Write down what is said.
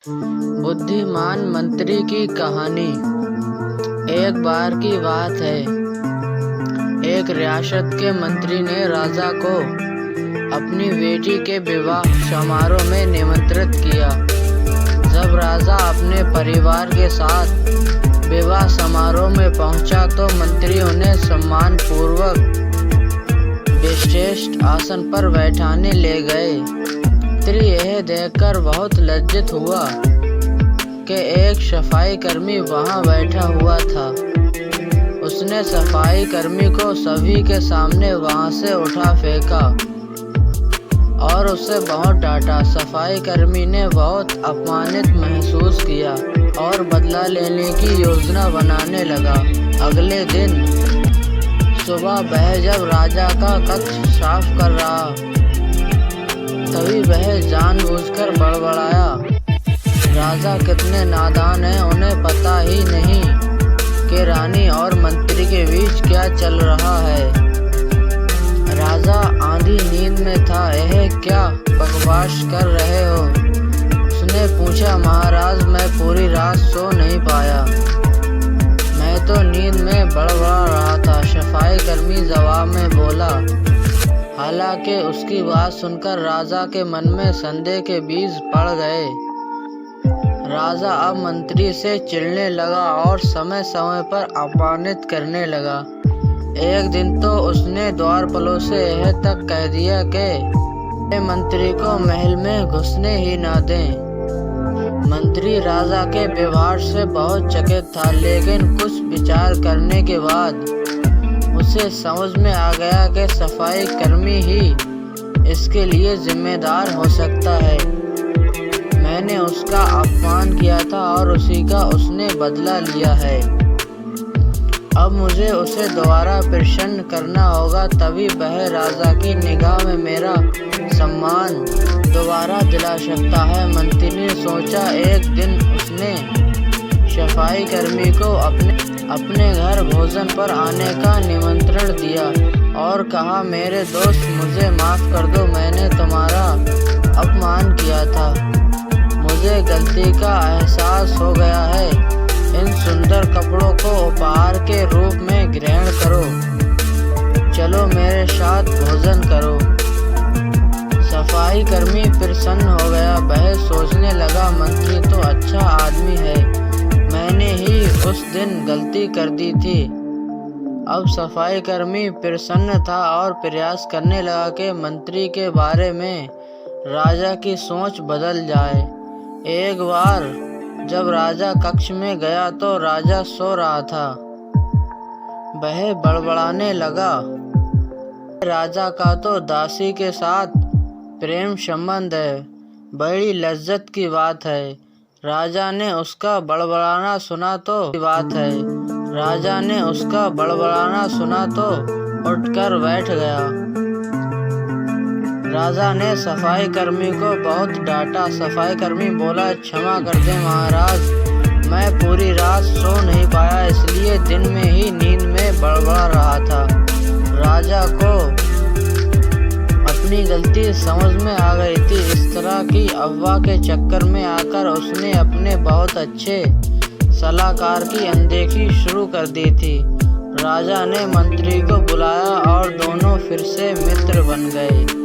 बुद्धिमान मंत्री की कहानी। एक बार की बात है, एक रियासत के मंत्री ने राजा को अपनी बेटी के विवाह समारोह में निमंत्रित किया। जब राजा अपने परिवार के साथ विवाह समारोह में पहुंचा तो मंत्री उन्हें सम्मान पूर्वक विशिष्ट आसन पर बैठाने ले गए। मंत्री यह देखकर बहुत लज्जित हुआ कि एक सफाई कर्मी वहां बैठा हुआ था। उसने सफाई कर्मी को सभी के सामने वहां से उठा फेंका और उसे बहुत डांटा। सफाई कर्मी ने बहुत अपमानित महसूस किया और बदला लेने की योजना बनाने लगा। अगले दिन सुबह वह जब राजा का कक्ष साफ कर रहा तभी वह जानबूझकर बड़बड़ाया। राजा कितने नादान हैं, उन्हें पता ही नहीं कि रानी और मंत्री के बीच क्या चल रहा है। राजा आधी नींद में था। यह क्या बकवास कर रहे हो? उसने पूछा। महाराज, मैं पूरी रात सो नहीं पाया, मैं तो नींद में बड़बड़ा रहा था, सफाई कर्मी जवाब में बोला। हालांकि उसकी बात सुनकर राजा के मन में संदेह के बीज पड़ गए। राजा अब मंत्री से चिढ़ने लगा और समय समय पर अपमानित करने लगा। एक दिन तो उसने द्वारपालों से यह तक कह दिया कि मंत्री को महल में घुसने ही ना दें। मंत्री राजा के व्यवहार से बहुत चकित था, लेकिन कुछ विचार करने के बाद उसे समझ में आ गया कि सफाई कर्मी ही इसके लिए जिम्मेदार हो सकता है। मैंने उसका अपमान किया था और उसी का उसने बदला लिया है। अब मुझे उसे दोबारा प्रसन्न करना होगा, तभी वह राजा की निगाह में मेरा सम्मान दोबारा दिला सकता है। मंत्री ने सोचा। एक दिन उसने सफाई कर्मी को अपने घर भोजन पर आने का निमंत्रण दिया और कहा, मेरे दोस्त, मुझे माफ कर दो, मैंने तुम्हारा अपमान किया था। मुझे गलती का एहसास हो गया है। इन सुंदर कपड़ों को उपहार के रूप में ग्रहण करो। चलो मेरे साथ भोजन करो। सफाई कर्मी प्रसन्न हो गया। वह सोचने लगा, मंत्री तो अच्छा आदमी है, मैंने ही उस दिन गलती कर दी थी। अब सफाई कर्मी प्रसन्न था और प्रयास करने लगा कि मंत्री के बारे में राजा की सोच बदल जाए। एक बार जब राजा कक्ष में गया तो राजा सो रहा था। वह बड़बड़ाने लगा। राजा का तो दासी के साथ प्रेम संबंध है, बड़ी लज्जत की बात है। राजा ने उसका बड़बड़ाना सुना तो उठकर बैठ गया। राजा ने सफाई कर्मी को बहुत डांटा। सफाई कर्मी बोला, क्षमा कर दे महाराज, मैं पूरी रात सो नहीं पाया, इसलिए दिन में ही नींद में बड़बड़ा रहा था। राजा को अपनी गलती समझ में आ गई थी। इस तरह की अफवाह के चक्कर में आकर उसने अपने बहुत अच्छे सलाहकार की अनदेखी शुरू कर दी थी। राजा ने मंत्री को बुलाया और दोनों फिर से मित्र बन गए।